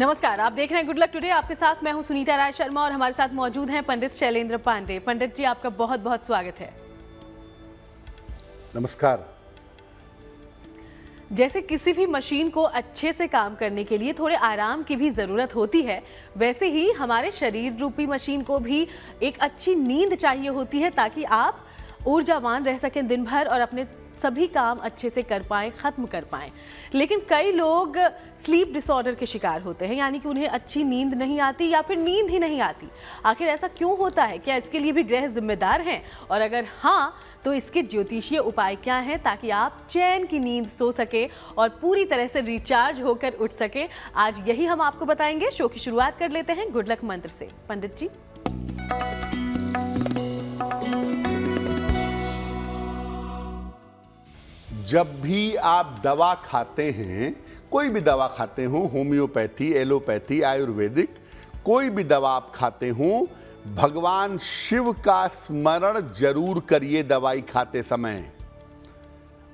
नमस्कार, आप देख रहे हैं गुड लक टुडे। आपके साथ मैं हूं सुनीता राय शर्मा और हमारे साथ मौजूद हैं पंडित शैलेंद्र पांडे। पंडित जी, आपका बहुत बहुत स्वागत है। नमस्कार। जैसे किसी भी मशीन को अच्छे से काम करने के लिए थोड़े आराम की भी ज़रूरत होती है, वैसे ही हमारे शरीर रूपी मशीन को भी एक अच्छी नींद चाहिए होती है ताकि आप ऊर्जावान रह सकें दिन भर और अपने सभी काम अच्छे से कर पाएं, ख़त्म कर पाएं। लेकिन कई लोग स्लीप डिसऑर्डर के शिकार होते हैं, यानी कि उन्हें अच्छी नींद नहीं आती या फिर नींद ही नहीं आती। आखिर ऐसा क्यों होता है? क्या इसके लिए भी ग्रह जिम्मेदार हैं? और अगर हाँ, तो इसके ज्योतिषीय उपाय क्या हैं ताकि आप चैन की नींद सो सके और पूरी तरह से रिचार्ज होकर उठ सके? आज यही हम आपको बताएंगे। शो की शुरुआत कर लेते हैं गुड लक मंत्र से। पंडित जी, जब भी आप दवा खाते हैं, कोई भी दवा खाते हो, होम्योपैथी, एलोपैथी, आयुर्वेदिक, कोई भी दवा आप खाते हो, भगवान शिव का स्मरण जरूर करिए दवाई खाते समय।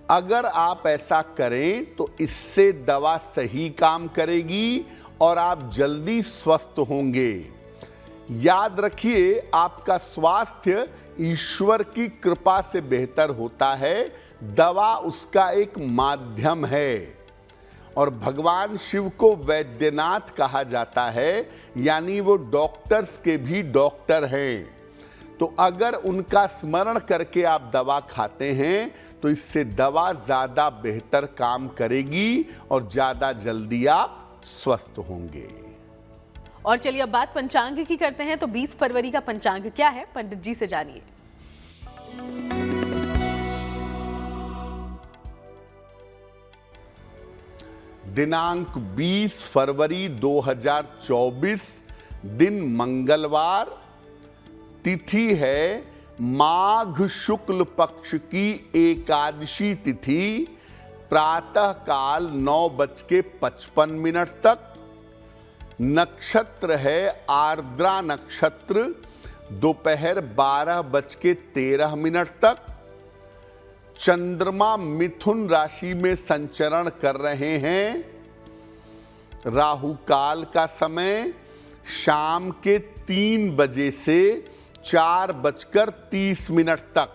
अगर आप ऐसा करें तो इससे दवा सही काम करेगी और आप जल्दी स्वस्थ होंगे। याद रखिए, आपका स्वास्थ्य ईश्वर की कृपा से बेहतर होता है, दवा उसका एक माध्यम है। और भगवान शिव को वैद्यनाथ कहा जाता है, यानी वो डॉक्टर्स के भी डॉक्टर हैं। तो अगर उनका स्मरण करके आप दवा खाते हैं तो इससे दवा ज़्यादा बेहतर काम करेगी और ज़्यादा जल्दी आप स्वस्थ होंगे। और चलिए अब बात पंचांग की करते हैं। तो 20 फरवरी का पंचांग क्या है, पंडित जी से जानिए। दिनांक 20 फरवरी 2024, दिन मंगलवार, तिथि है माघ शुक्ल पक्ष की एकादशी तिथि, प्रातः काल 9:55 तक। नक्षत्र है आर्द्रा नक्षत्र, दोपहर 12:13 तक। चंद्रमा मिथुन राशि में संचरण कर रहे हैं। राहु काल का समय शाम के 3 बजे से 4:30 तक।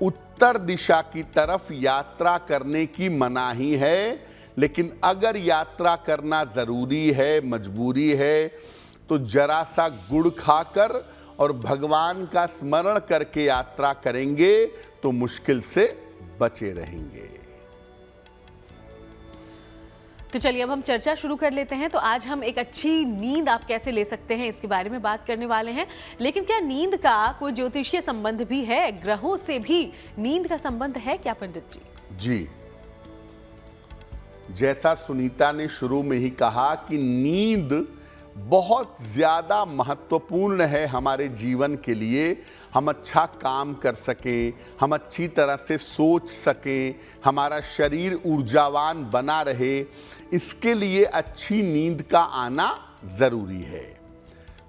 उत्तर दिशा की तरफ यात्रा करने की मनाही है, लेकिन अगर यात्रा करना जरूरी है, मजबूरी है, तो जरा सा गुड़ खाकर और भगवान का स्मरण करके यात्रा करेंगे तो मुश्किल से बचे रहेंगे। तो चलिए अब हम चर्चा शुरू कर लेते हैं। तो आज हम एक अच्छी नींद आप कैसे ले सकते हैं, इसके बारे में बात करने वाले हैं। लेकिन क्या नींद का कोई ज्योतिषीय संबंध भी है? ग्रहों से भी नींद का संबंध है क्या पंडित जी? जी, जैसा सुनीता ने शुरू में ही कहा कि नींद बहुत ज़्यादा महत्वपूर्ण है हमारे जीवन के लिए। हम अच्छा काम कर सकें, हम अच्छी तरह से सोच सकें, हमारा शरीर ऊर्जावान बना रहे, इसके लिए अच्छी नींद का आना ज़रूरी है।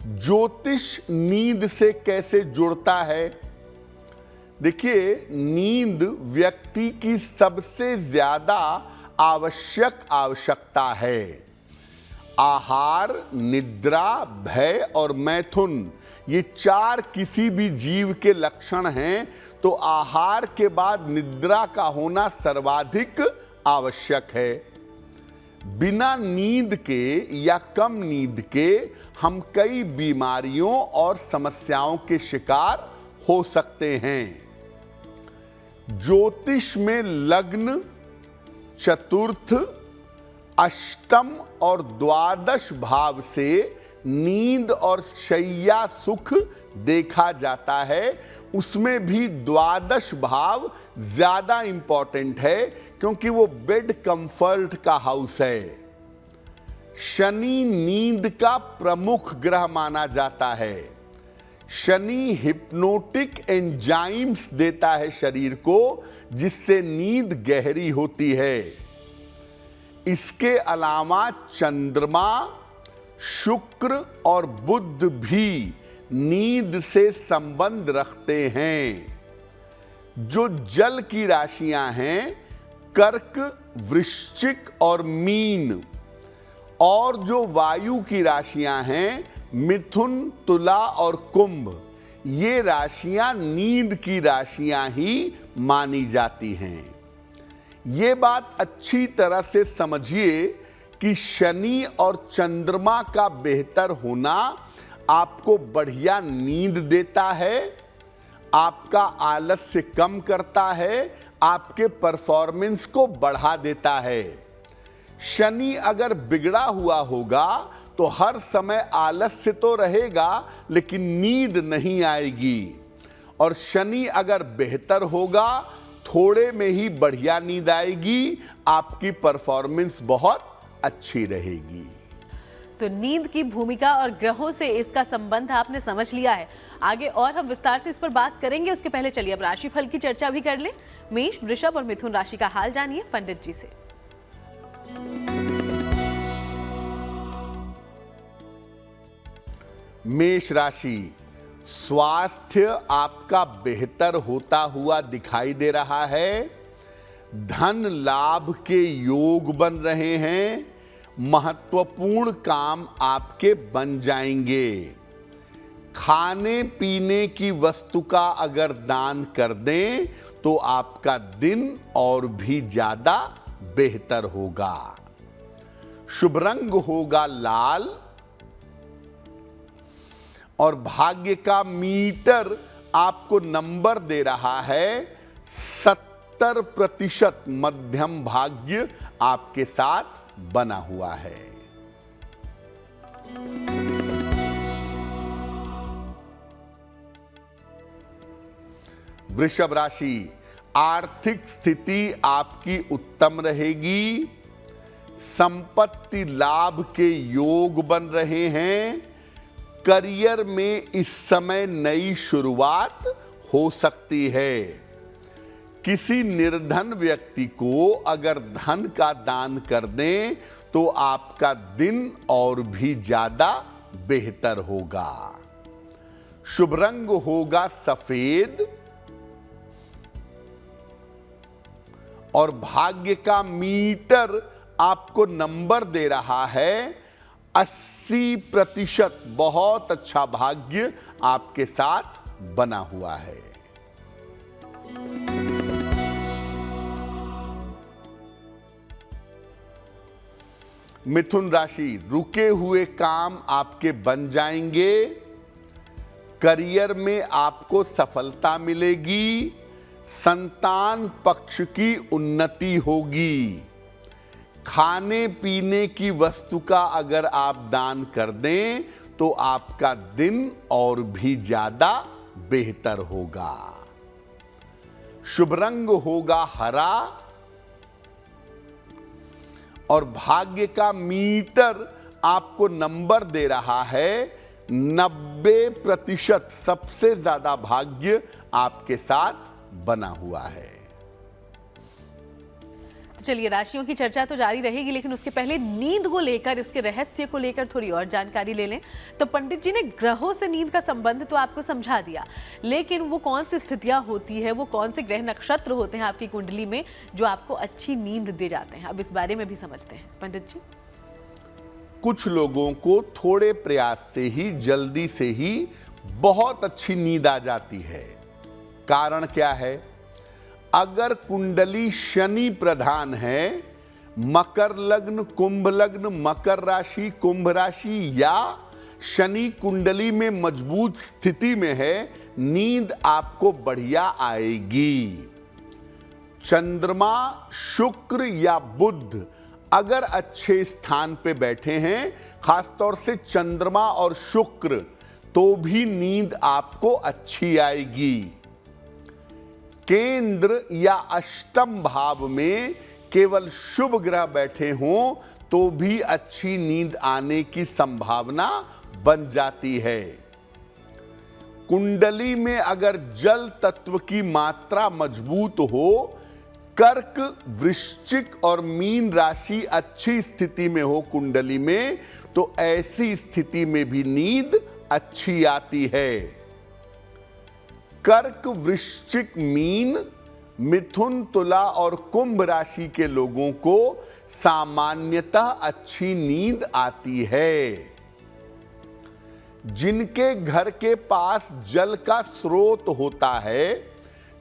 ज्योतिष नींद से कैसे जुड़ता है? देखिए, नींद व्यक्ति की सबसे ज़्यादा आवश्यकता है। आहार, निद्रा, भय और मैथुन, ये 4 किसी भी जीव के लक्षण हैं। तो आहार के बाद निद्रा का होना सर्वाधिक आवश्यक है। बिना नींद के या कम नींद के हम कई बीमारियों और समस्याओं के शिकार हो सकते हैं। ज्योतिष में लग्न, चतुर्थ, अष्टम और द्वादश भाव से नींद और शैया सुख देखा जाता है। उसमें भी द्वादश भाव ज्यादा इंपॉर्टेंट है क्योंकि वो बेड कंफर्ट का हाउस है। शनि नींद का प्रमुख ग्रह माना जाता है। शनि हिप्नोटिक एंजाइम्स देता है शरीर को, जिससे नींद गहरी होती है। इसके अलावा चंद्रमा, शुक्र और बुध भी नींद से संबंध रखते हैं। जो जल की राशियां हैं, कर्क, वृश्चिक और मीन, और जो वायु की राशियां हैं मिथुन, तुला और कुंभ, ये राशियां नींद की राशियां ही मानी जाती हैं। ये बात अच्छी तरह से समझिए कि शनि और चंद्रमा का बेहतर होना आपको बढ़िया नींद देता है, आपका आलस्य कम करता है, आपके परफॉर्मेंस को बढ़ा देता है। शनि अगर बिगड़ा हुआ होगा तो हर समय आलस्य तो रहेगा लेकिन नींद नहीं आएगी, और शनि अगर बेहतर होगा थोड़े में ही बढ़िया नींद आएगी, आपकी परफॉर्मेंस बहुत अच्छी रहेगी। तो नींद की भूमिका और ग्रहों से इसका संबंध आपने समझ लिया है। आगे और हम विस्तार से इस पर बात करेंगे, उसके पहले चलिए अब राशिफल की चर्चा भी कर लें। मेष, वृषभ और मिथुन राशि का हाल जानिए पंडित जी से। मेष राशि, स्वास्थ्य आपका बेहतर होता हुआ दिखाई दे रहा है। धन लाभ के योग बन रहे हैं। महत्वपूर्ण काम आपके बन जाएंगे। खाने पीने की वस्तु का अगर दान कर दें तो आपका दिन और भी ज्यादा बेहतर होगा। शुभ रंग होगा लाल, और भाग्य का मीटर आपको नंबर दे रहा है 70% मध्यम भाग्य आपके साथ बना हुआ है। वृषभ राशि, आर्थिक स्थिति आपकी उत्तम रहेगी। संपत्ति लाभ के योग बन रहे हैं। करियर में इस समय नई शुरुआत हो सकती है। किसी निर्धन व्यक्ति को अगर धन का दान कर दें तो आपका दिन और भी ज्यादा बेहतर होगा। शुभ रंग होगा सफेद, और भाग्य का मीटर आपको नंबर दे रहा है 80%। बहुत अच्छा भाग्य आपके साथ बना हुआ है। मिथुन राशि, रुके हुए काम आपके बन जाएंगे। करियर में आपको सफलता मिलेगी। संतान पक्ष की उन्नति होगी। खाने पीने की वस्तु का अगर आप दान कर दें तो आपका दिन और भी ज्यादा बेहतर होगा। शुभ रंग होगा हरा, और भाग्य का मीटर आपको नंबर दे रहा है 90%। सबसे ज्यादा भाग्य आपके साथ बना हुआ है। तो चलिए राशियों की चर्चा तो जारी रहेगी, लेकिन उसके पहले नींद को लेकर, इसके रहस्य को लेकर थोड़ी और जानकारी ले लें। तो पंडित जी ने ग्रहों से नींद का संबंध तो आपको समझा दिया, लेकिन वो कौन सी स्थितियां होती है, वो कौन से ग्रह नक्षत्र होते हैं आपकी कुंडली में जो आपको अच्छी नींद दे जाते हैं, अब इस बारे में भी समझते हैं पंडित जी। कुछ लोगों को थोड़े प्रयास से ही, जल्दी से ही बहुत अच्छी नींद आ जाती है। कारण क्या है? अगर कुंडली शनि प्रधान है, मकर लग्न, कुंभ लग्न, मकर राशि, कुंभ राशि, या शनि कुंडली में मजबूत स्थिति में है, नींद आपको बढ़िया आएगी। चंद्रमा, शुक्र या बुध अगर अच्छे स्थान पे बैठे हैं, खासतौर से चंद्रमा और शुक्र, तो भी नींद आपको अच्छी आएगी। केंद्र या अष्टम भाव में केवल शुभ ग्रह बैठे हों तो भी अच्छी नींद आने की संभावना बन जाती है। कुंडली में अगर जल तत्व की मात्रा मजबूत हो, कर्क, वृश्चिक और मीन राशि अच्छी स्थिति में हो कुंडली में, तो ऐसी स्थिति में भी नींद अच्छी आती है। कर्क, वृश्चिक, मीन मिथुन, तुला और कुंभ राशि के लोगों को सामान्यतः अच्छी नींद आती है। जिनके घर के पास जल का स्रोत होता है,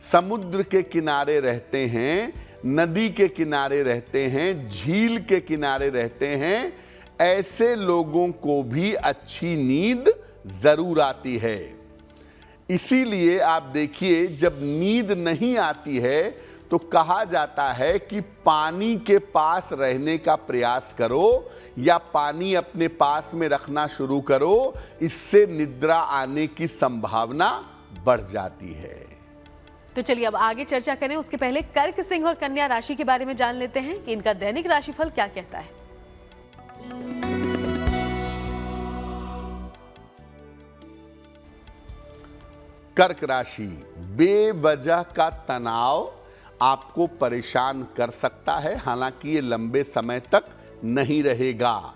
समुद्र के किनारे रहते हैं, नदी के किनारे रहते हैं, झील के किनारे रहते हैं, ऐसे लोगों को भी अच्छी नींद जरूर आती है। इसीलिए आप देखिए, जब नींद नहीं आती है तो कहा जाता है कि पानी के पास रहने का प्रयास करो या पानी अपने पास में रखना शुरू करो, इससे निद्रा आने की संभावना बढ़ जाती है। तो चलिए अब आगे चर्चा करें, उसके पहले कर्क, सिंह और कन्या राशि के बारे में जान लेते हैं कि इनका दैनिक राशिफल क्या कहता है। कर्क राशि, बेवजह का तनाव आपको परेशान कर सकता है, हालांकि ये लंबे समय तक नहीं रहेगा।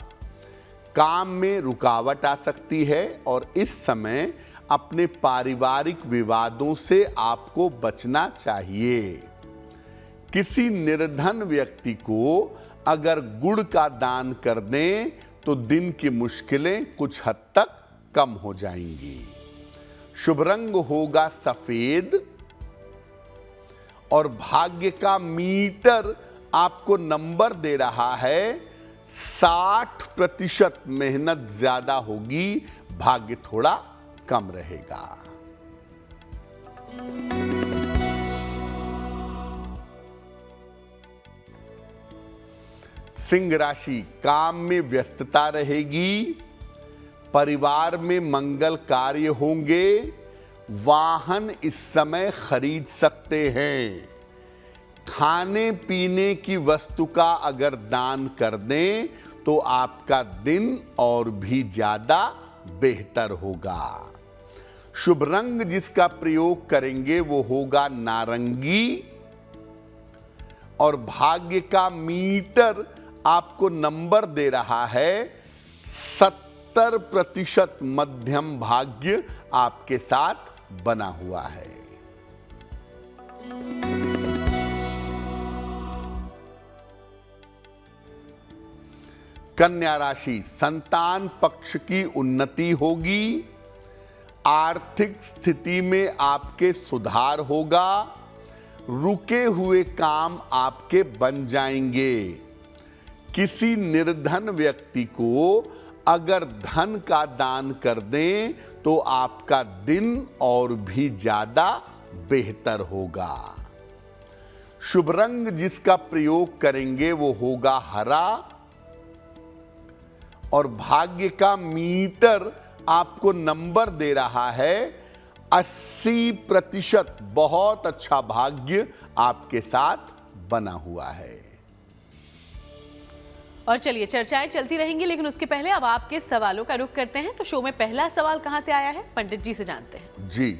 काम में रुकावट आ सकती है और इस समय अपने पारिवारिक विवादों से आपको बचना चाहिए। किसी निर्धन व्यक्ति को अगर गुड़ का दान कर दें तो दिन की मुश्किलें कुछ हद तक कम हो जाएंगी। शुभ रंग होगा सफेद और भाग्य का मीटर आपको नंबर दे रहा है 60%। मेहनत ज्यादा होगी, भाग्य थोड़ा कम रहेगा। सिंह राशि, काम में व्यस्तता रहेगी, परिवार में मंगल कार्य होंगे, वाहन इस समय खरीद सकते हैं। खाने पीने की वस्तु का अगर दान कर दें तो आपका दिन और भी ज्यादा बेहतर होगा। शुभ रंग जिसका प्रयोग करेंगे वो होगा नारंगी और भाग्य का मीटर आपको नंबर दे रहा है 70%। मध्यम भाग्य आपके साथ बना हुआ है। कन्या राशि, संतान पक्ष की उन्नति होगी, आर्थिक स्थिति में आपके सुधार होगा, रुके हुए काम आपके बन जाएंगे। किसी निर्धन व्यक्ति को अगर धन का दान कर दें तो आपका दिन और भी ज्यादा बेहतर होगा। शुभ रंग जिसका प्रयोग करेंगे वो होगा हरा और भाग्य का मीटर आपको नंबर दे रहा है 80%। बहुत अच्छा भाग्य आपके साथ बना हुआ है। और चलिए चर्चाएं चलती रहेंगी, लेकिन उसके पहले अब आपके सवालों का रुख करते हैं। तो शो में पहला सवाल कहां से आया है, पंडित जी से जानते हैं। जी,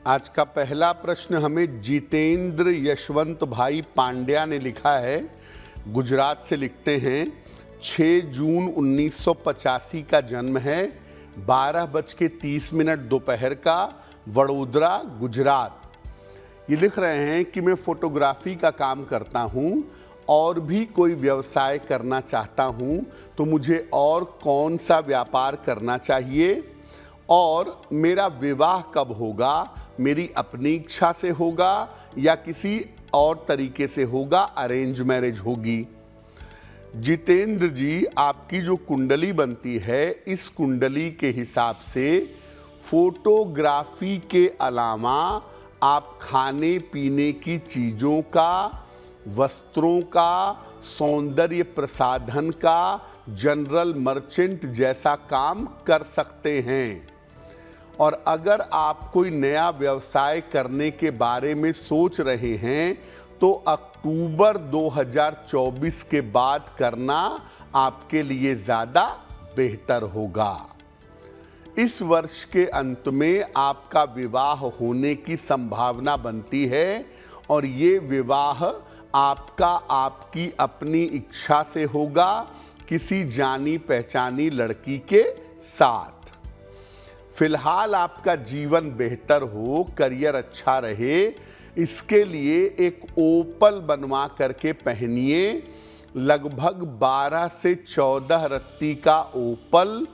आज का पहला प्रश्न हमें जितेंद्र यशवंत भाई पांड्या ने लिखा है, गुजरात से लिखते हैं। 6 जून 1985 का जन्म है, 12:30 दोपहर का, वडोदरा, गुजरात। ये लिख रहे हैं कि मैं फोटोग्राफी का काम करता हूँ और भी कोई व्यवसाय करना चाहता हूँ, तो मुझे और कौन सा व्यापार करना चाहिए और मेरा विवाह कब होगा? मेरी अपनी इच्छा से होगा या किसी और तरीके से होगा, अरेंज मैरिज होगी? जितेंद्र जी, आपकी जो कुंडली बनती है, इस कुंडली के हिसाब से फोटोग्राफी के अलावा आप खाने पीने की चीज़ों का, वस्त्रों का, सौंदर्य प्रसाधन का, जनरल मर्चेंट जैसा काम कर सकते हैं। और अगर आप कोई नया व्यवसाय करने के बारे में सोच रहे हैं तो अक्टूबर 2024 के बाद करना आपके लिए ज़्यादा बेहतर होगा। इस वर्ष के अंत में आपका विवाह होने की संभावना बनती है और ये विवाह आपका आपकी अपनी इच्छा से होगा, किसी जानी पहचानी लड़की के साथ। फिलहाल आपका जीवन बेहतर हो, करियर अच्छा रहे, इसके लिए एक ओपल बनवा करके पहनिए। लगभग 12 से 14 रत्ती का ओपल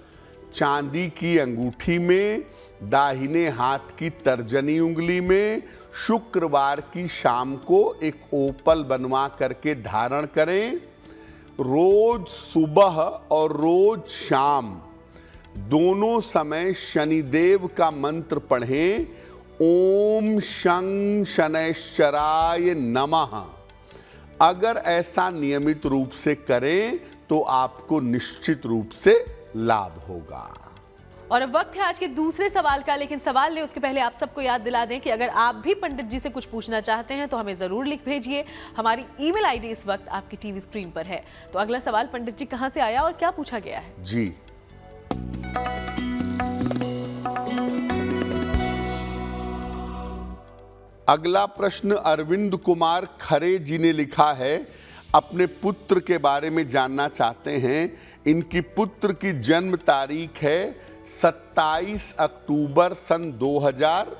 चांदी की अंगूठी में, दाहिने हाथ की तर्जनी उंगली में, शुक्रवार की शाम को एक ओपल बनवा करके धारण करें। रोज सुबह और रोज शाम दोनों समय शनिदेव का मंत्र पढ़ें, ओम शं शनैश्चराय नमः। अगर ऐसा नियमित रूप से करें तो आपको निश्चित रूप से लाभ होगा। और अब वक्त है आज के दूसरे सवाल का, लेकिन सवाल ले उसके पहले आप सबको याद दिला दें कि अगर आप भी पंडित जी से कुछ पूछना चाहते हैं तो हमें जरूर लिख भेजिए। हमारी ईमेल आईडी इस वक्त आपकी टीवी स्क्रीन पर है। तो अगला सवाल पंडित जी कहां से आया और क्या पूछा गया है? जी, अगला प्रश्न अरविंद कुमार खरे जी ने लिखा है। अपने पुत्र के बारे में जानना चाहते हैं। इनकी पुत्र की जन्म तारीख है 27 अक्टूबर सन 2000,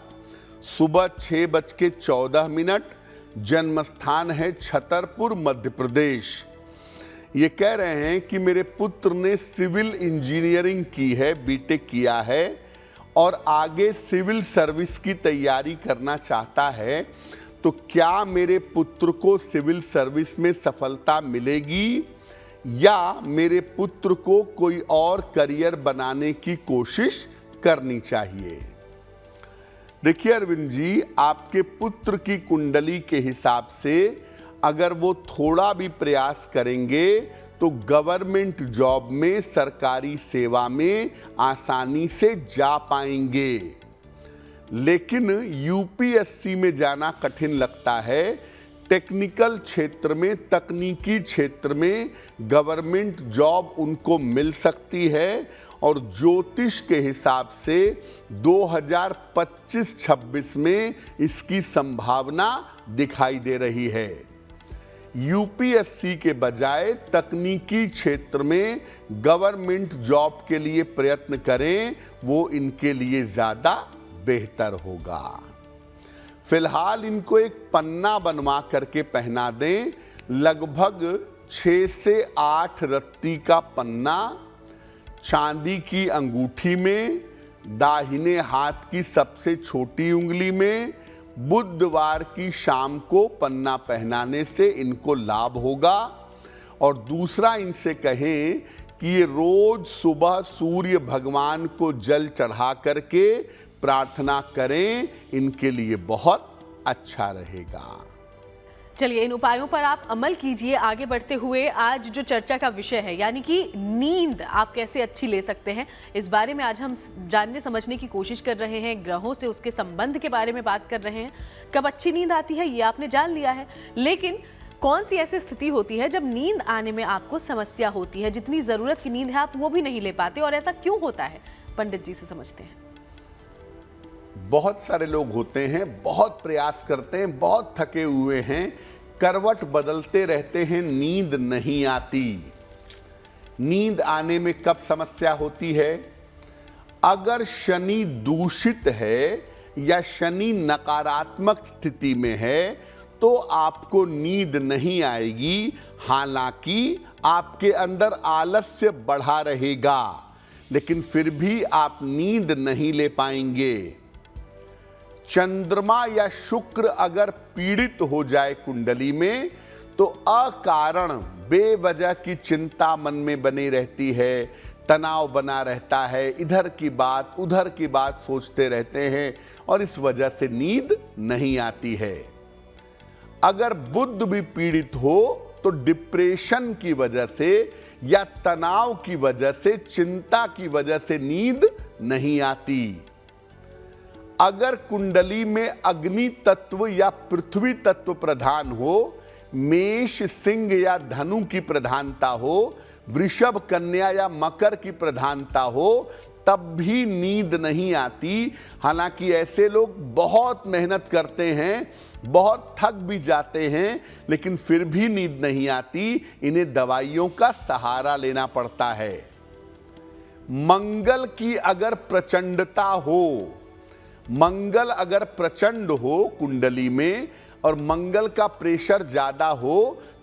सुबह 6:14। जन्म स्थान है छतरपुर, मध्य प्रदेश। ये कह रहे हैं कि मेरे पुत्र ने सिविल इंजीनियरिंग की है, बीटेक किया है और आगे सिविल सर्विस की तैयारी करना चाहता है। तो क्या मेरे पुत्र को सिविल सर्विस में सफलता मिलेगी या मेरे पुत्र को कोई और करियर बनाने की कोशिश करनी चाहिए? देखिए अरविंद जी, आपके पुत्र की कुंडली के हिसाब से अगर वो थोड़ा भी प्रयास करेंगे तो गवर्नमेंट जॉब में, सरकारी सेवा में आसानी से जा पाएंगे। लेकिन यूपीएससी में जाना कठिन लगता है। टेक्निकल क्षेत्र में, तकनीकी क्षेत्र में गवर्नमेंट जॉब उनको मिल सकती है और ज्योतिष के हिसाब से 2025-26 में इसकी संभावना दिखाई दे रही है। यूपीएससी के बजाय तकनीकी क्षेत्र में गवर्नमेंट जॉब के लिए प्रयत्न करें, वो इनके लिए ज़्यादा बेहतर होगा। फिलहाल इनको एक पन्ना बनवा करके पहना दें। लगभग 6 से 8 रत्ती का पन्ना चांदी की अंगूठी में, दाहिने हाथ की सबसे छोटी उंगली में, बुधवार की शाम को पन्ना पहनाने से इनको लाभ होगा। और दूसरा, इनसे कहें कि ये रोज सुबह सूर्य भगवान को जल चढ़ा करके प्रार्थना करें, इनके लिए बहुत अच्छा रहेगा। चलिए, इन उपायों पर आप अमल कीजिए। आगे बढ़ते हुए आज जो चर्चा का विषय है, यानी कि नींद आप कैसे अच्छी ले सकते हैं, इस बारे में आज हम जानने समझने की कोशिश कर रहे हैं। ग्रहों से उसके संबंध के बारे में बात कर रहे हैं। कब अच्छी नींद आती है ये आपने जान लिया है, लेकिन कौन सी ऐसी स्थिति होती है जब नींद आने में आपको समस्या होती है, जितनी ज़रूरत की नींद है आप वो भी नहीं ले पाते, और ऐसा क्यों होता है? पंडित जी से समझते हैं। बहुत सारे लोग होते हैं, बहुत प्रयास करते हैं, बहुत थके हुए हैं, करवट बदलते रहते हैं, नींद नहीं आती। नींद आने में कब समस्या होती है? अगर शनि दूषित है या शनि नकारात्मक स्थिति में है तो आपको नींद नहीं आएगी। हालांकि आपके अंदर आलस्य बढ़ा रहेगा, लेकिन फिर भी आप नींद नहीं ले पाएंगे। चंद्रमा या शुक्र अगर पीड़ित हो जाए कुंडली में तो अकारण बेवजह की चिंता मन में बनी रहती है, तनाव बना रहता है, इधर की बात उधर की बात सोचते रहते हैं और इस वजह से नींद नहीं आती है। अगर बुध भी पीड़ित हो तो डिप्रेशन की वजह से या तनाव की वजह से, चिंता की वजह से नींद नहीं आती। अगर कुंडली में अग्नि तत्व या पृथ्वी तत्व प्रधान हो, मेष सिंह या धनु की प्रधानता हो, वृषभ कन्या या मकर की प्रधानता हो, तब भी नींद नहीं आती। हालांकि ऐसे लोग बहुत मेहनत करते हैं, बहुत थक भी जाते हैं, लेकिन फिर भी नींद नहीं आती। इन्हें दवाइयों का सहारा लेना पड़ता है। मंगल की अगर प्रचंडता हो, मंगल अगर प्रचंड हो कुंडली में और मंगल का प्रेशर ज्यादा हो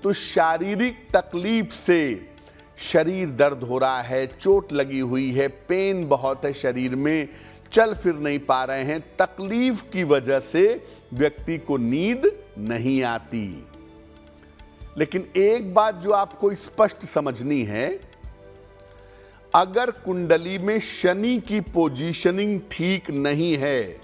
तो शारीरिक तकलीफ से शरीर दर्द हो रहा है, चोट लगी हुई है, पेन बहुत है शरीर में, चल फिर नहीं पा रहे हैं, तकलीफ की वजह से व्यक्ति को नींद नहीं आती। लेकिन एक बात जो आपको स्पष्ट समझनी है, अगर कुंडली में शनि की पोजीशनिंग ठीक नहीं है,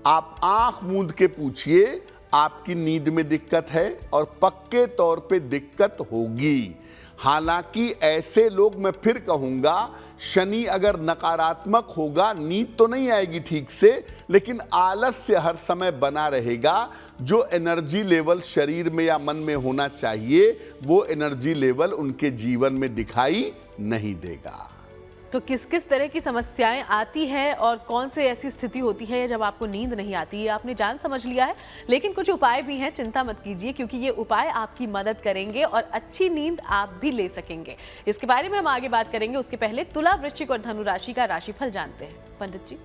आप आंख मूंद के पूछिए आपकी नींद में दिक्कत है और पक्के तौर पे दिक्कत होगी। हालांकि ऐसे लोग, मैं फिर कहूंगा, शनि अगर नकारात्मक होगा नींद तो नहीं आएगी ठीक से, लेकिन आलस्य हर समय बना रहेगा। जो एनर्जी लेवल शरीर में या मन में होना चाहिए वो एनर्जी लेवल उनके जीवन में दिखाई नहीं देगा। तो किस किस तरह की समस्याएं आती है और कौन से ऐसी स्थिति होती है जब आपको नींद नहीं आती है, आपने जान समझ लिया है। लेकिन कुछ उपाय भी हैं, चिंता मत कीजिए, क्योंकि ये उपाय आपकी मदद करेंगे और अच्छी नींद आप भी ले सकेंगे। इसके बारे में हम आगे बात करेंगे। उसके पहले तुला, वृश्चिक और धनु राशि का राशिफल जानते हैं। पंडित जी,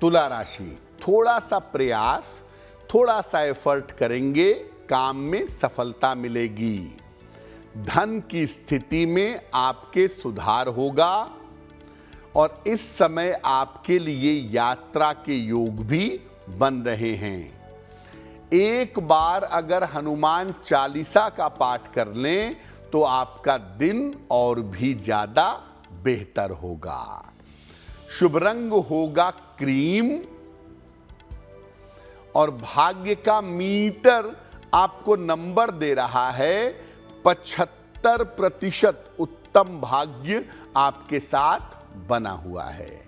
तुला राशि, थोड़ा सा प्रयास, थोड़ा सा एफर्ट करेंगे, काम में सफलता मिलेगी। धन की स्थिति में आपके सुधार होगा और इस समय आपके लिए यात्रा के योग भी बन रहे हैं। एक बार अगर हनुमान चालीसा का पाठ कर लें तो आपका दिन और भी ज्यादा बेहतर होगा। शुभ रंग होगा क्रीम और भाग्य का मीटर आपको नंबर दे रहा है 75% उत्तम भाग्य आपके साथ बना हुआ है।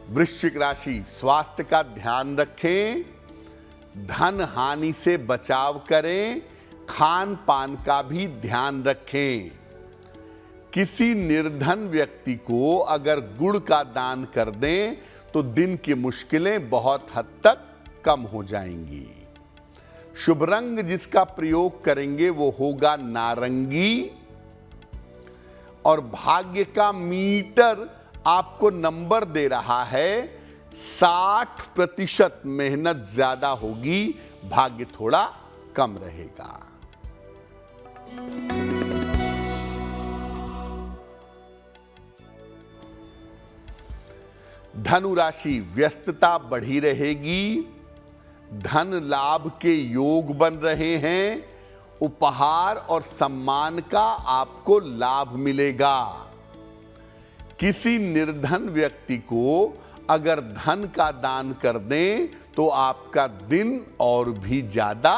वृश्चिक राशि, स्वास्थ्य का ध्यान रखें, धन हानि से बचाव करें, खान पान का भी ध्यान रखें। किसी निर्धन व्यक्ति को अगर गुड़ का दान कर दें तो दिन की मुश्किलें बहुत हद तक कम हो जाएंगी। शुभ रंग जिसका प्रयोग करेंगे वो होगा नारंगी और भाग्य का मीटर आपको नंबर दे रहा है 60%। मेहनत ज्यादा होगी, भाग्य थोड़ा कम रहेगा। धनु राशि, व्यस्तता बढ़ी रहेगी, धन लाभ के योग बन रहे हैं, उपहार और सम्मान का आपको लाभ मिलेगा। किसी निर्धन व्यक्ति को अगर धन का दान कर दें तो आपका दिन और भी ज्यादा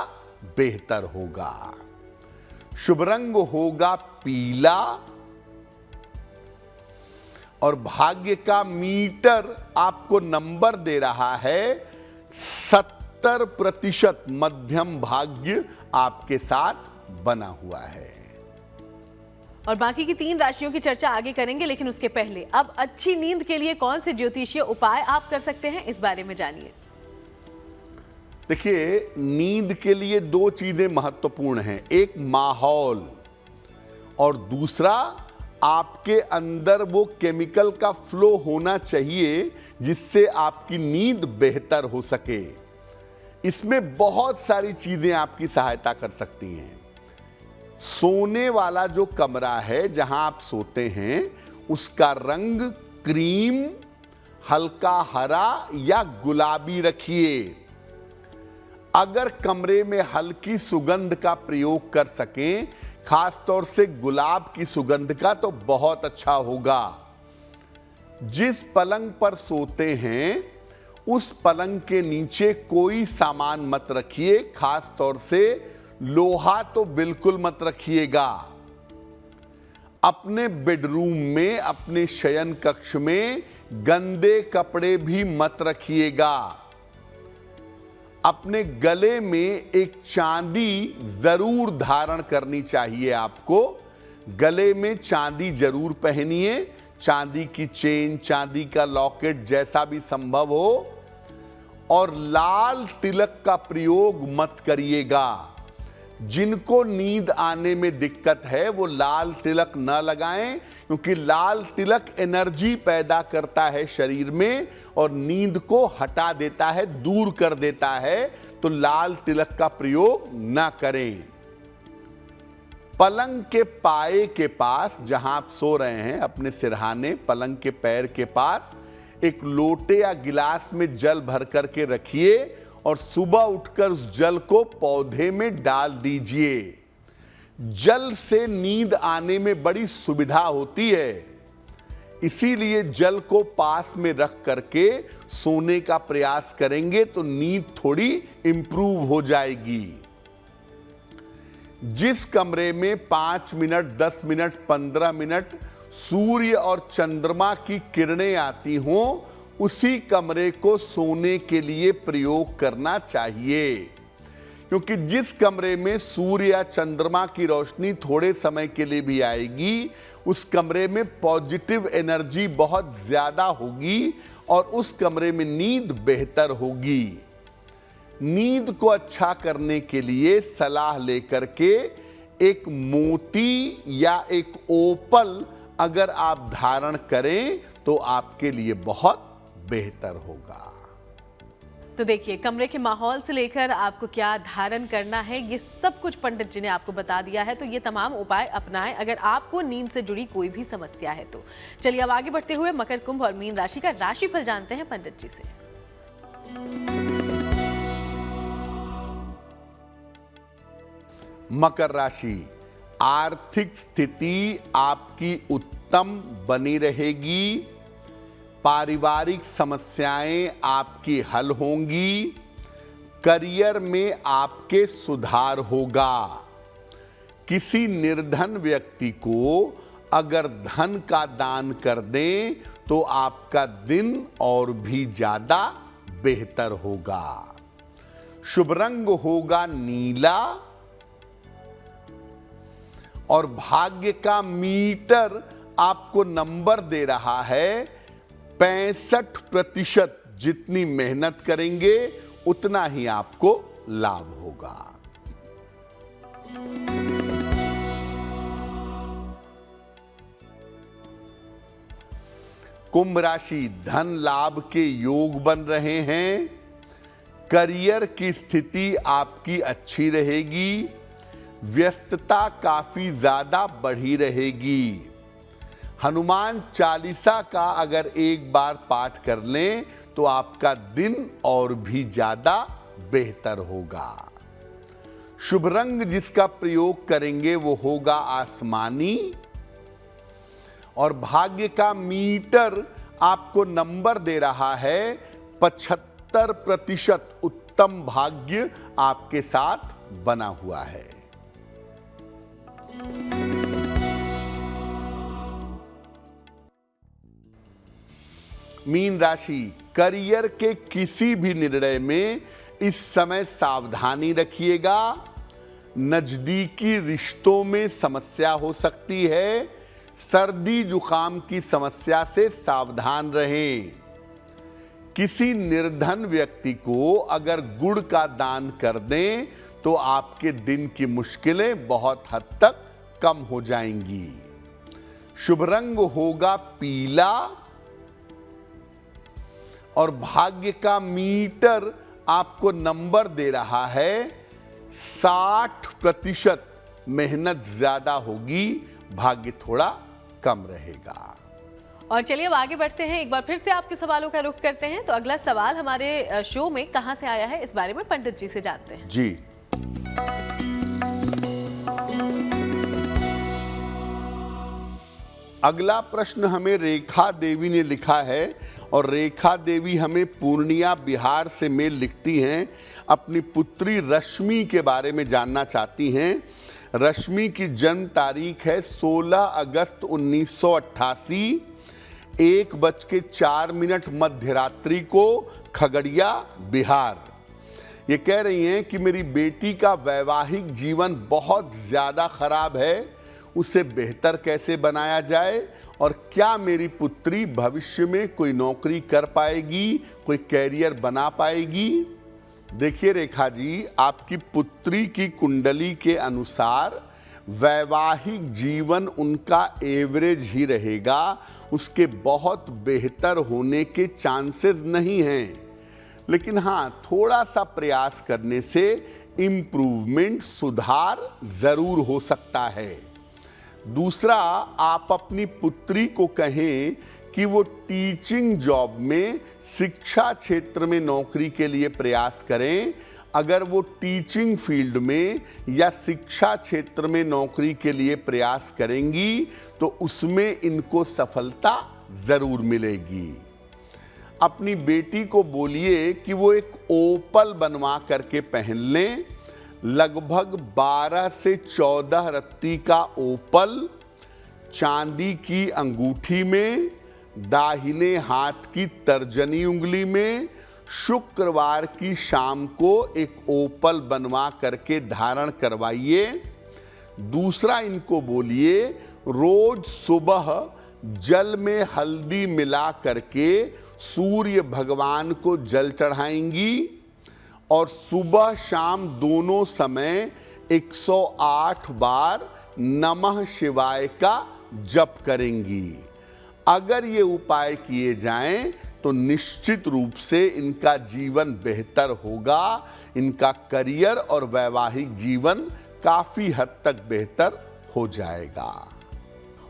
बेहतर होगा। शुभ रंग होगा पीला और भाग्य का मीटर आपको नंबर दे रहा है 70%। मध्यम भाग्य आपके साथ बना हुआ है। और बाकी की 3 राशियों की चर्चा आगे करेंगे, लेकिन उसके पहले अब अच्छी नींद के लिए कौन से ज्योतिषीय उपाय आप कर सकते हैं, इस बारे में जानिए। देखिए, नींद के लिए 2 चीजें महत्वपूर्ण हैं, एक माहौल और दूसरा आपके अंदर वो केमिकल का फ्लो होना चाहिए जिससे आपकी नींद बेहतर हो सके। इसमें बहुत सारी चीजें आपकी सहायता कर सकती हैं। सोने वाला जो कमरा है जहां आप सोते हैं उसका रंग क्रीम, हल्का हरा या गुलाबी रखिए। अगर कमरे में हल्की सुगंध का प्रयोग कर सकें, खास तौर से गुलाब की सुगंध का, तो बहुत अच्छा होगा। जिस पलंग पर सोते हैं उस पलंग के नीचे कोई सामान मत रखिए, खास तौर से लोहा तो बिल्कुल मत रखिएगा। अपने बेडरूम में, अपने शयन कक्ष में गंदे कपड़े भी मत रखिएगा। अपने गले में एक चांदी जरूर धारण करनी चाहिए आपको। गले में चांदी जरूर पहनिए, चांदी की चेन, चांदी का लॉकेट, जैसा भी संभव हो और लाल तिलक का प्रयोग मत करिएगा। जिनको नींद आने में दिक्कत है वो लाल तिलक न लगाएं, क्योंकि लाल तिलक एनर्जी पैदा करता है शरीर में और नींद को हटा देता है, दूर कर देता है। तो लाल तिलक का प्रयोग न करें। पलंग के पाए के पास जहां आप सो रहे हैं, अपने सिरहाने पलंग के पैर के पास एक लोटे या गिलास में जल भर करके रखिए और सुबह उठकर उस जल को पौधे में डाल दीजिए। जल से नींद आने में बड़ी सुविधा होती है, इसीलिए जल को पास में रख करके सोने का प्रयास करेंगे तो नींद थोड़ी इंप्रूव हो जाएगी। जिस कमरे में 5 मिनट, 10 मिनट, 15 मिनट सूर्य और चंद्रमा की किरणें आती हों, उसी कमरे को सोने के लिए प्रयोग करना चाहिए। क्योंकि जिस कमरे में सूर्य या चंद्रमा की रोशनी थोड़े समय के लिए भी आएगी, उस कमरे में पॉजिटिव एनर्जी बहुत ज्यादा होगी और उस कमरे में नींद बेहतर होगी। नींद को अच्छा करने के लिए सलाह लेकर के एक मोती या एक ओपल अगर आप धारण करें तो आपके लिए बहुत बेहतर होगा। तो देखिए, कमरे के माहौल से लेकर आपको क्या धारण करना है, ये सब कुछ पंडित जी ने आपको बता दिया है। तो ये तमाम उपाय अपनाएं अगर आपको नींद से जुड़ी कोई भी समस्या है तो। चलिए अब आगे बढ़ते हुए मकर, कुंभ और मीन राशि का राशिफल जानते हैं पंडित जी से। मकर राशि, आर्थिक स्थिति आपकी उत्तम बनी रहेगी। पारिवारिक समस्याएं आपकी हल होंगी। करियर में आपके सुधार होगा। किसी निर्धन व्यक्ति को अगर धन का दान कर दें तो आपका दिन और भी ज्यादा बेहतर होगा। शुभ रंग होगा नीला और भाग्य का मीटर आपको नंबर दे रहा है 65%। जितनी मेहनत करेंगे उतना ही आपको लाभ होगा। कुंभ राशि, धन लाभ के योग बन रहे हैं। करियर की स्थिति आपकी अच्छी रहेगी। व्यस्तता काफी ज्यादा बढ़ी रहेगी। हनुमान चालीसा का अगर एक बार पाठ कर लें तो आपका दिन और भी ज्यादा बेहतर होगा। शुभ रंग जिसका प्रयोग करेंगे वो होगा आसमानी और भाग्य का मीटर आपको नंबर दे रहा है 75%। उत्तम भाग्य आपके साथ बना हुआ है। मीन राशि, करियर के किसी भी निर्णय में इस समय सावधानी रखिएगा। नजदीकी रिश्तों में समस्या हो सकती है। सर्दी जुकाम की समस्या से सावधान रहें। किसी निर्धन व्यक्ति को अगर गुड़ का दान कर दें तो आपके दिन की मुश्किलें बहुत हद तक कम हो जाएंगी। शुभ रंग होगा पीला और भाग्य का मीटर आपको नंबर दे रहा है 60%। मेहनत ज्यादा होगी, भाग्य थोड़ा कम रहेगा। और चलिए अब आगे बढ़ते हैं। एक बार फिर से आपके सवालों का रुख करते हैं। तो अगला सवाल हमारे शो में कहां से आया है, इस बारे में पंडित जी से जानते हैं। जी, अगला प्रश्न हमें रेखा देवी ने लिखा है और रेखा देवी हमें पूर्णिया बिहार से मेल लिखती हैं। अपनी पुत्री रश्मि के बारे में जानना चाहती हैं। रश्मि की जन्म तारीख है 16 अगस्त 1988, 1:04 मध्य रात्रि को, खगड़िया बिहार। ये कह रही हैं कि मेरी बेटी का वैवाहिक जीवन बहुत ज़्यादा खराब है, उसे बेहतर कैसे बनाया जाए और क्या मेरी पुत्री भविष्य में कोई नौकरी कर पाएगी, कोई कैरियर बना पाएगी। देखिए रेखा जी, आपकी पुत्री की कुंडली के अनुसार वैवाहिक जीवन उनका एवरेज ही रहेगा, उसके बहुत बेहतर होने के चांसेस नहीं हैं। लेकिन हाँ, थोड़ा सा प्रयास करने से इम्प्रूवमेंट, सुधार जरूर हो सकता है। दूसरा, आप अपनी पुत्री को कहें कि वो टीचिंग जॉब में, शिक्षा क्षेत्र में नौकरी के लिए प्रयास करें। अगर वो टीचिंग फील्ड में या शिक्षा क्षेत्र में नौकरी के लिए प्रयास करेंगी तो उसमें इनको सफलता जरूर मिलेगी। अपनी बेटी को बोलिए कि वो एक ओपल बनवा करके पहन लें। लगभग 12 से 14 रत्ती का ओपल चांदी की अंगूठी में, दाहिने हाथ की तर्जनी उंगली में, शुक्रवार की शाम को एक ओपल बनवा करके धारण करवाइए। दूसरा, इनको बोलिए रोज सुबह जल में हल्दी मिला करके सूर्य भगवान को जल चढ़ाएंगी और सुबह शाम दोनों समय 108 बार नमः शिवाय का जप करेंगी। अगर ये उपाय किए जाएं तो निश्चित रूप से इनका जीवन बेहतर होगा, इनका करियर और वैवाहिक जीवन काफी हद तक बेहतर हो जाएगा।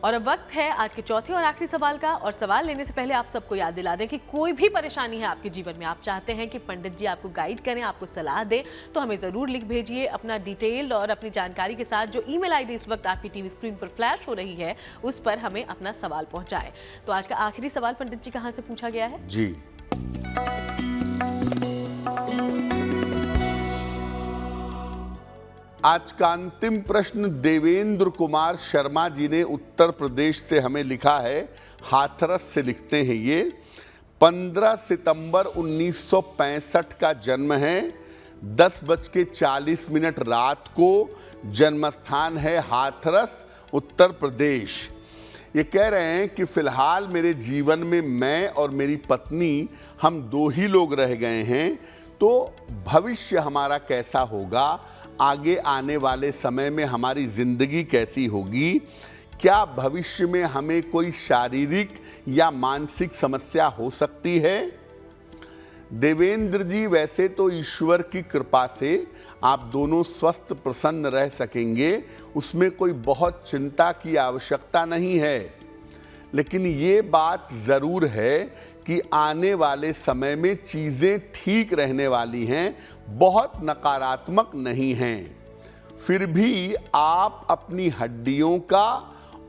और अब वक्त है आज के चौथे और आखिरी सवाल का। और सवाल लेने से पहले आप सबको याद दिला दें कि कोई भी परेशानी है आपके जीवन में, आप चाहते हैं कि पंडित जी आपको गाइड करें, आपको सलाह दें, तो हमें ज़रूर लिख भेजिए अपना डिटेल और अपनी जानकारी के साथ। जो ईमेल आईडी इस वक्त आपकी टीवी स्क्रीन पर फ्लैश हो रही है उस पर हमें अपना सवाल पहुंचाएं। तो आज का आखिरी सवाल पंडित जी कहाँ से पूछा गया है? जी, आज का अंतिम प्रश्न देवेंद्र कुमार शर्मा जी ने उत्तर प्रदेश से हमें लिखा है। हाथरस से लिखते हैं ये। 15 सितंबर 1965 का जन्म है। 10:40 रात को जन्म स्थान है हाथरस, उत्तर प्रदेश। ये कह रहे हैं कि फिलहाल मेरे जीवन में मैं और मेरी पत्नी, हम 2 ही लोग रह गए हैं। तो भविष्य हमारा कैसा होगा, आगे आने वाले समय में हमारी जिंदगी कैसी होगी, क्या भविष्य में हमें कोई शारीरिक या मानसिक समस्या हो सकती है। देवेंद्र जी, वैसे तो ईश्वर की कृपा से आप दोनों स्वस्थ प्रसन्न रह सकेंगे, उसमें कोई बहुत चिंता की आवश्यकता नहीं है। लेकिन ये बात ज़रूर है कि आने वाले समय में चीज़ें ठीक रहने वाली हैं, बहुत नकारात्मक नहीं हैं। फिर भी आप अपनी हड्डियों का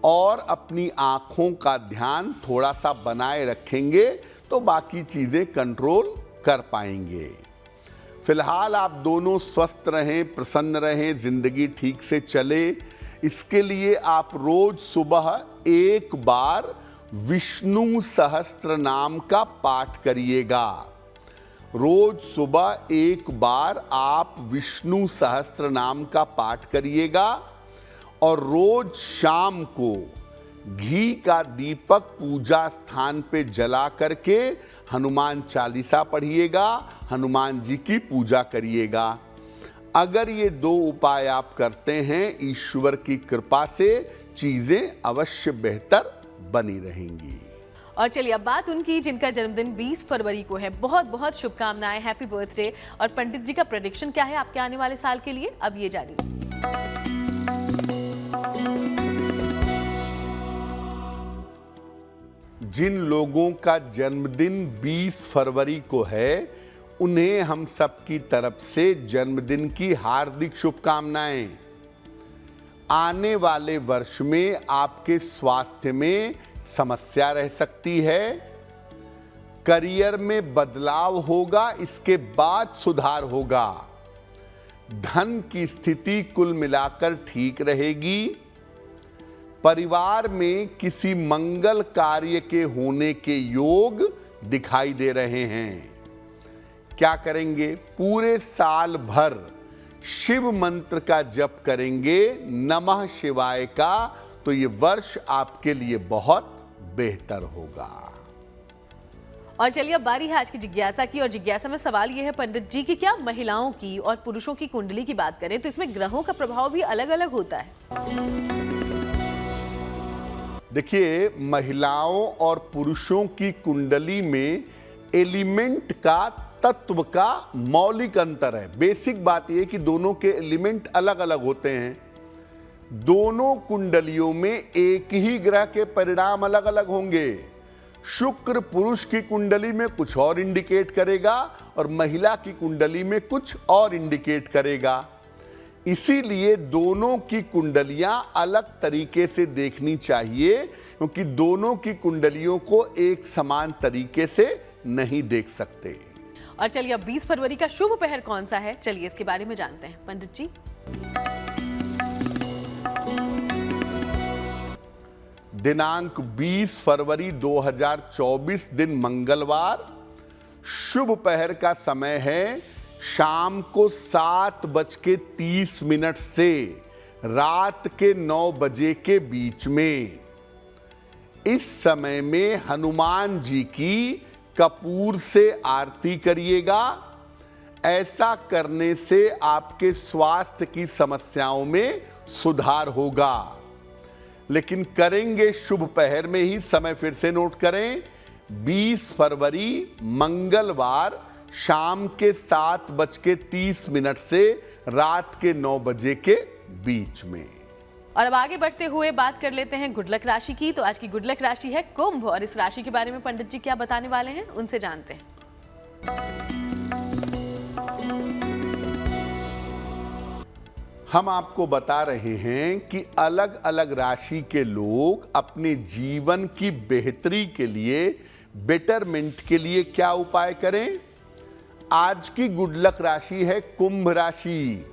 और अपनी आँखों का ध्यान थोड़ा सा बनाए रखेंगे तो बाकी चीज़ें कंट्रोल कर पाएंगे। फिलहाल आप दोनों स्वस्थ रहें, प्रसन्न रहें, जिंदगी ठीक से चले, इसके लिए आप रोज सुबह 1 बार विष्णु सहस्त्र नाम का पाठ करिएगा। रोज सुबह 1 बार आप विष्णु सहस्त्र नाम का पाठ करिएगा और रोज शाम को घी का दीपक पूजा स्थान पे जला करके हनुमान चालीसा पढ़िएगा, हनुमान जी की पूजा करिएगा। अगर ये 2 उपाय आप करते हैं, ईश्वर की कृपा से चीजें अवश्य बेहतर बनी रहेंगी। और चलिए अब बात उनकी जिनका जन्मदिन 20 फरवरी को है। बहुत बहुत शुभकामनाएं, हैप्पी बर्थडे। और पंडित जी का प्रेडिक्शन क्या है आपके आने वाले साल के लिए, अब ये जानिए। जिन लोगों का जन्मदिन 20 फरवरी को है, उन्हें हम सबकी तरफ से जन्मदिन की हार्दिक शुभकामनाएं। आने वाले वर्ष में आपके स्वास्थ्य में समस्या रह सकती है, करियर में बदलाव होगा, इसके बाद सुधार होगा। धन की स्थिति कुल मिलाकर ठीक रहेगी। परिवार में किसी मंगल कार्य के होने के योग दिखाई दे रहे हैं। क्या करेंगे? पूरे साल भर शिव मंत्र का जप करेंगे, नमः शिवाय का, तो ये वर्ष आपके लिए बहुत बेहतर होगा। और चलिए अब बारी है आज की जिज्ञासा की, और जिज्ञासा में सवाल ये है पंडित जी कि क्या महिलाओं की और पुरुषों की कुंडली की बात करें तो इसमें ग्रहों का प्रभाव भी अलग अलग होता है? देखिए, महिलाओं और पुरुषों की कुंडली में एलिमेंट का, तत्व का मौलिक अंतर है। बेसिक बात यह कि दोनों के एलिमेंट अलग अलग होते हैं। दोनों कुंडलियों में एक ही ग्रह के परिणाम अलग अलग होंगे। शुक्र पुरुष की कुंडली में कुछ और इंडिकेट करेगा और महिला की कुंडली में कुछ और इंडिकेट करेगा। इसीलिए दोनों की कुंडलियां अलग तरीके से देखनी चाहिए, क्योंकि दोनों की कुंडलियों को एक समान तरीके से नहीं देख सकते। और चलिए अब 20 फरवरी का शुभ पहर कौन सा है, चलिए इसके बारे में जानते हैं पंडित जी। दिनांक 20 फरवरी 2024 दिन मंगलवार। शुभ पहर का समय है शाम को 7:30 से रात के 9 बजे के बीच में। इस समय में हनुमान जी की कपूर से आरती करिएगा। ऐसा करने से आपके स्वास्थ्य की समस्याओं में सुधार होगा। लेकिन करेंगे शुभ पहर में ही, समय फिर से नोट करें, 20 फरवरी मंगलवार शाम के 7:30 से रात के 9 बजे के बीच में। और अब आगे बढ़ते हुए बात कर लेते हैं गुड लक राशि की। तो आज की गुड लक राशि है कुंभ, और इस राशि के बारे में पंडित जी क्या बताने वाले हैं उनसे जानते हैं। हम आपको बता रहे हैं कि अलग अलग राशि के लोग अपने जीवन की बेहतरी के लिए, बेटरमेंट के लिए क्या उपाय करें। आज की गुड लक राशि है कुंभ राशि।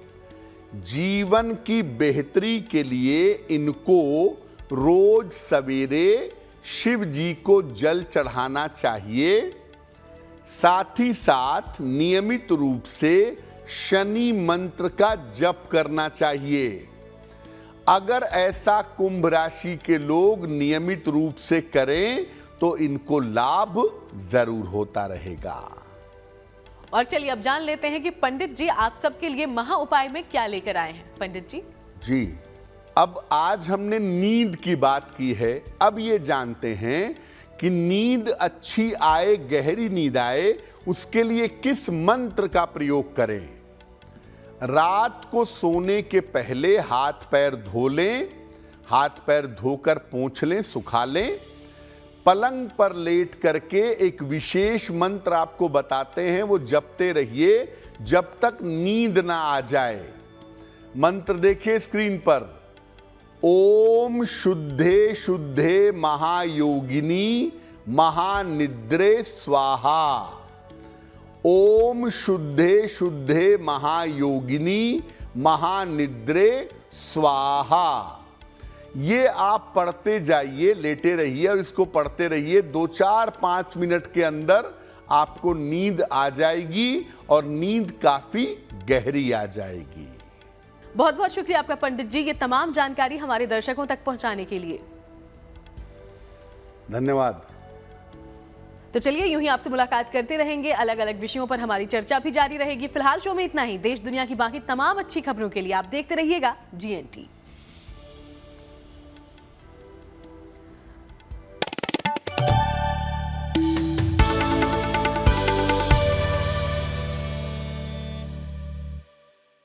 जीवन की बेहतरी के लिए इनको रोज सवेरे शिव जी को जल चढ़ाना चाहिए। साथ ही साथ नियमित रूप से शनि मंत्र का जप करना चाहिए। अगर ऐसा कुंभ राशि के लोग नियमित रूप से करें तो इनको लाभ जरूर होता रहेगा। और चलिए अब जान लेते हैं कि पंडित जी आप सबके लिए महा उपाय में क्या लेकर आए हैं। पंडित जी जी, अब आज हमने नींद की बात की है। अब ये जानते हैं कि नींद अच्छी आए, गहरी नींद आए, उसके लिए किस मंत्र का प्रयोग करें। रात को सोने के पहले हाथ पैर धो लें, हाथ पैर धोकर पोंछ लें, सुखा लें। पलंग पर लेट करके एक विशेष मंत्र आपको बताते हैं, वो जपते रहिए जब तक नींद ना आ जाए। मंत्र देखिए स्क्रीन पर। ओम शुद्धे शुद्धे महायोगिनी महानिद्रे स्वाहा। ओम शुद्धे शुद्धे महायोगिनी महानिद्रे स्वाहा। ये आप पढ़ते जाइए, लेटे रहिए और इसको पढ़ते रहिए। 2-4-5 मिनट के अंदर आपको नींद आ जाएगी और नींद काफी गहरी आ जाएगी। बहुत बहुत शुक्रिया आपका पंडित जी, ये तमाम जानकारी हमारे दर्शकों तक पहुंचाने के लिए। धन्यवाद। तो चलिए यूं ही आपसे मुलाकात करते रहेंगे, अलग अलग विषयों पर हमारी चर्चा भी जारी रहेगी। फिलहाल शो में इतना ही। देश दुनिया की बाकी तमाम अच्छी खबरों के लिए आप देखते रहिएगा GNT।